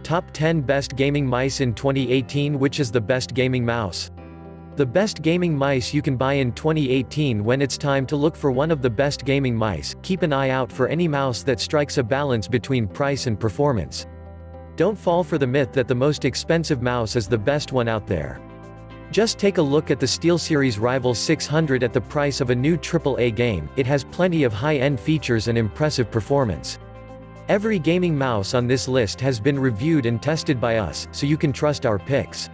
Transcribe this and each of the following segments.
Top 10 Best Gaming Mice in 2018. Which is the best gaming mouse? The best gaming mice you can buy in 2018. When it's time to look for one of the best gaming mice, keep an eye out for any mouse that strikes a balance between price and performance. Don't fall for the myth that the most expensive mouse is the best one out there. Just take a look at the SteelSeries Rival 600 at the price of a new AAA game. It has plenty of high-end features and impressive performance. Every gaming mouse on this list has been reviewed and tested by us, so you can trust our picks.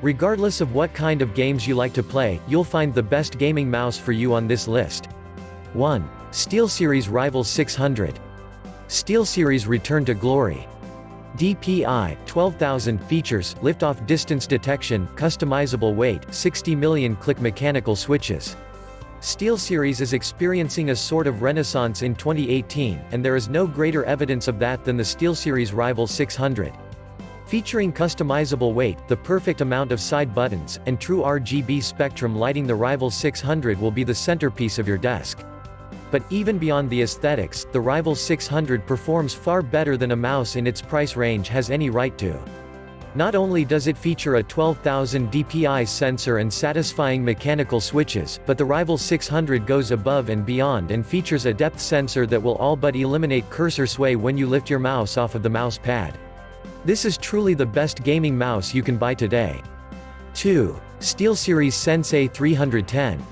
Regardless of what kind of games you like to play, you'll find the best gaming mouse for you on this list. 1. SteelSeries Rival 600. SteelSeries Return to Glory. DPI, 12,000 features, liftoff distance detection, customizable weight, 60 million click mechanical switches. SteelSeries is experiencing a sort of renaissance in 2018, and there is no greater evidence of that than the SteelSeries Rival 600. Featuring customizable weight, the perfect amount of side buttons, and true RGB spectrum lighting, the Rival 600 will be the centerpiece of your desk. But even beyond the aesthetics, the Rival 600 performs far better than a mouse in its price range has any right to. Not only does it feature a 12,000 dpi sensor and satisfying mechanical switches, but the Rival 600 goes above and beyond and features a depth sensor that will all but eliminate cursor sway when you lift your mouse off of the mouse pad. This is truly the best gaming mouse you can buy today. 2. SteelSeries Sensei 310.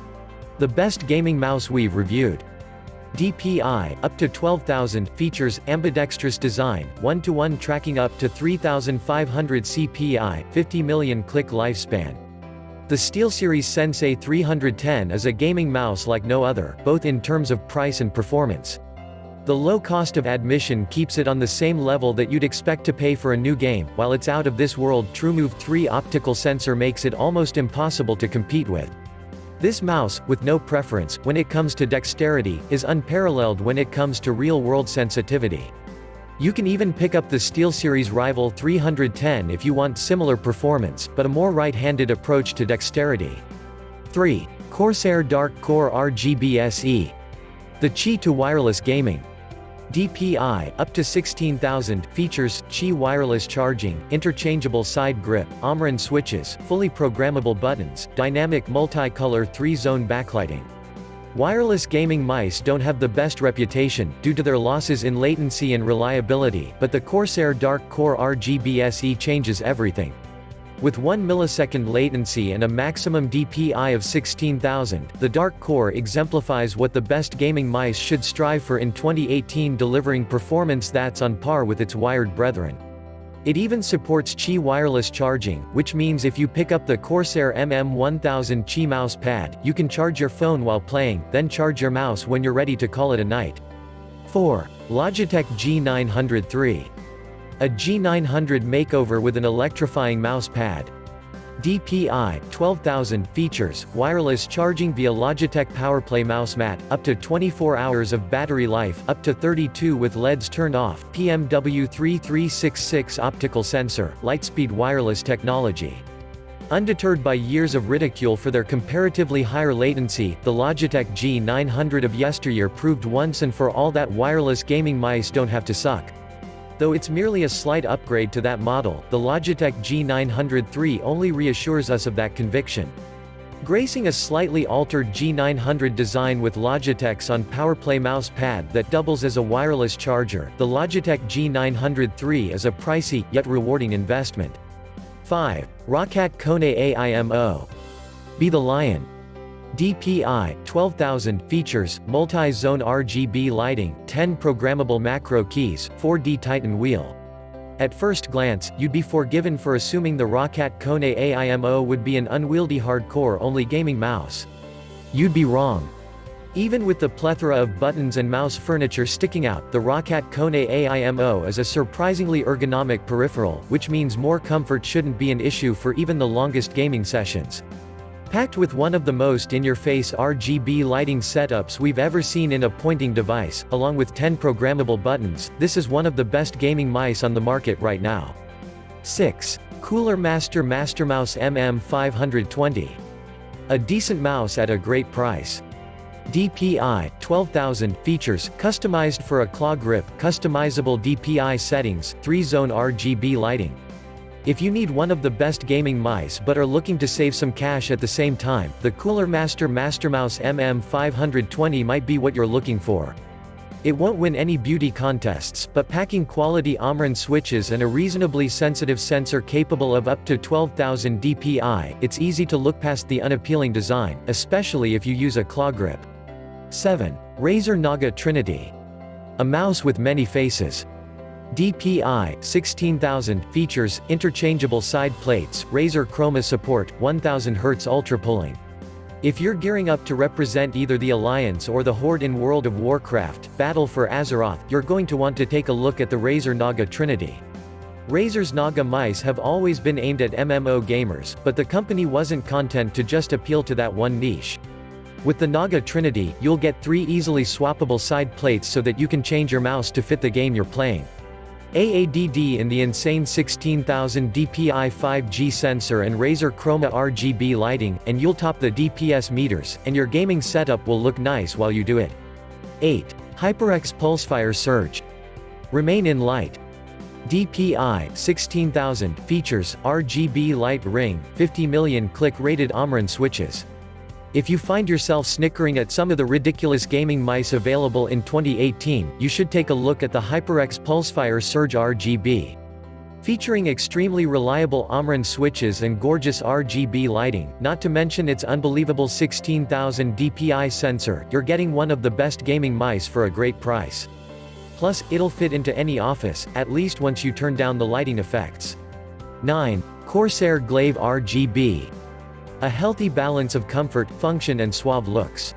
The best gaming mouse we've reviewed. DPI, up to 12,000, features ambidextrous design, 1-to-1 tracking up to 3,500 CPI, 50 million click lifespan. The SteelSeries Sensei 310 is a gaming mouse like no other, both in terms of price and performance. The low cost of admission keeps it on the same level that you'd expect to pay for a new game, while its out-of-this-world TrueMove 3 optical sensor makes it almost impossible to compete with. This mouse, with no preference when it comes to dexterity, is unparalleled when it comes to real-world sensitivity. You can even pick up the SteelSeries Rival 310 if you want similar performance, but a more right-handed approach to dexterity. 3. Corsair Dark RGB SE. The Qi to wireless gaming. DPI, up to 16,000, features Qi wireless charging, interchangeable side grip, Omron switches, fully programmable buttons, dynamic multi-color 3-zone backlighting. Wireless gaming mice don't have the best reputation, due to their losses in latency and reliability, but the Corsair Dark RGB SE changes everything. With 1 millisecond latency and a maximum DPI of 16,000, the Dark Core exemplifies what the best gaming mice should strive for in 2018, delivering performance that's on par with its wired brethren. It even supports Qi wireless charging, which means if you pick up the Corsair MM1000 Qi mouse pad, you can charge your phone while playing, then charge your mouse when you're ready to call it a night. 4. Logitech G930. A G900 makeover with an electrifying mouse pad. DPI, 12,000, features, wireless charging via Logitech PowerPlay mouse mat, up to 24 hours of battery life, up to 32 with LEDs turned off, PMW3366 optical sensor, Lightspeed wireless technology. Undeterred by years of ridicule for their comparatively higher latency, the Logitech G900 of yesteryear proved once and for all that wireless gaming mice don't have to suck. Though it's merely a slight upgrade to that model, the Logitech G930 only reassures us of that conviction. Gracing a slightly altered G900 design with Logitech's on PowerPlay mouse pad that doubles as a wireless charger, the Logitech G930 is a pricey, yet rewarding investment. 5. Roccat Kone AAA IMO. Be the Lion. DPI, 12,000, features, multi-zone RGB lighting, 10 programmable macro keys, 4D Titan wheel. At first glance, you'd be forgiven for assuming the Roccat Kone AAA IMO would be an unwieldy hardcore-only gaming mouse. You'd be wrong. Even with the plethora of buttons and mouse furniture sticking out, the Roccat Kone AAA IMO is a surprisingly ergonomic peripheral, which means more comfort shouldn't be an issue for even the longest gaming sessions. Packed with one of the most in-your-face RGB lighting setups we've ever seen in a pointing device, along with 10 programmable buttons, this is one of the best gaming mice on the market right now. 6. Cooler Master Mouse MM520. A decent mouse at a great price. DPI, 12,000, features, customized for a claw grip, customizable DPI settings, 3-zone RGB lighting. If you need one of the best gaming mice but are looking to save some cash at the same time, the Cooler Master Mastermouse MM520 might be what you're looking for. It won't win any beauty contests, but packing quality Omron switches and a reasonably sensitive sensor capable of up to 12,000 DPI, it's easy to look past the unappealing design, especially if you use a claw grip. 7. Razer Naga Trinity. A mouse with many faces. DPI, 16,000, features, interchangeable side plates, Razer Chroma support, 1000 Hz ultra pulling. If you're gearing up to represent either the Alliance or the Horde in World of Warcraft, Battle for Azeroth, you're going to want to take a look at the Razer Naga Trinity. Razer's Naga mice have always been aimed at MMO gamers, but the company wasn't content to just appeal to that one niche. With the Naga Trinity, you'll get 3 easily swappable side plates so that you can change your mouse to fit the game you're playing. AADD in the insane 16,000 DPI 5G sensor and Razer Chroma RGB lighting, and you'll top the DPS meters, and your gaming setup will look nice while you do it. 8. HyperX Pulsefire Surge. Remain in light. DPI, 16,000, features, RGB light ring, 50 million click-rated Omron switches. If you find yourself snickering at some of the ridiculous gaming mice available in 2018, you should take a look at the HyperX Pulsefire Surge RGB. Featuring extremely reliable Omron switches and gorgeous RGB lighting, not to mention its unbelievable 16,000 DPI sensor, you're getting one of the best gaming mice for a great price. Plus, it'll fit into any office, at least once you turn down the lighting effects. 9. Corsair Glaive RGB. A healthy balance of comfort, function and suave looks.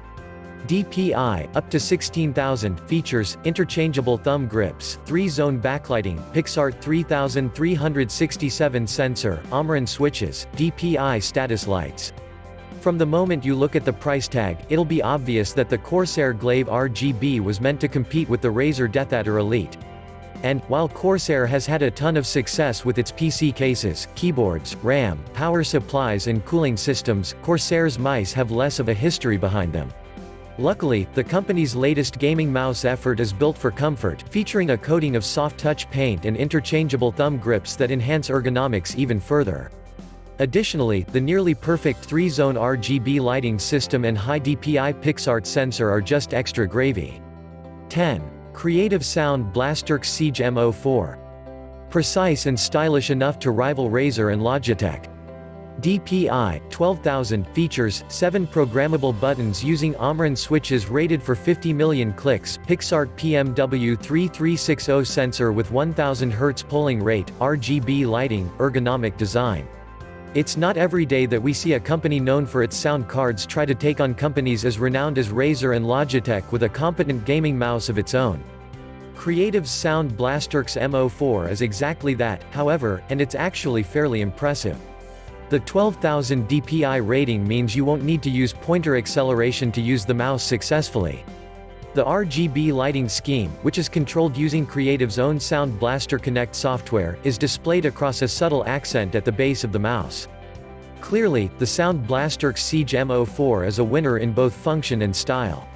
DPI, up to 16,000, features, interchangeable thumb grips, 3-zone backlighting, PixArt 3367 sensor, Omron switches, DPI status lights. From the moment you look at the price tag, it'll be obvious that the Corsair Glaive RGB was meant to compete with the Razer DeathAdder Elite. And, while Corsair has had a ton of success with its PC cases, keyboards, RAM, power supplies and cooling systems, Corsair's mice have less of a history behind them. Luckily, the company's latest gaming mouse effort is built for comfort, featuring a coating of soft-touch paint and interchangeable thumb grips that enhance ergonomics even further. Additionally, the nearly perfect 3-zone RGB lighting system and high DPI PixArt sensor are just extra gravy. 10. Creative Sound Blasterk Siege MO4. Precise and stylish enough to rival Razer and Logitech. DPI, 12,000, features, 7 programmable buttons using Omron switches rated for 50 million clicks, PixArt PMW3360 sensor with 1000 Hz polling rate, RGB lighting, ergonomic design. It's not every day that we see a company known for its sound cards try to take on companies as renowned as Razer and Logitech with a competent gaming mouse of its own. Creative's Sound Blasterk's MO4 is exactly that, however, and it's actually fairly impressive. The 12,000 DPI rating means you won't need to use pointer acceleration to use the mouse successfully. The RGB lighting scheme, which is controlled using Creative's own Sound Blaster Connect software, is displayed across a subtle accent at the base of the mouse. Clearly, the Sound Blasterk Siege MO4 is a winner in both function and style.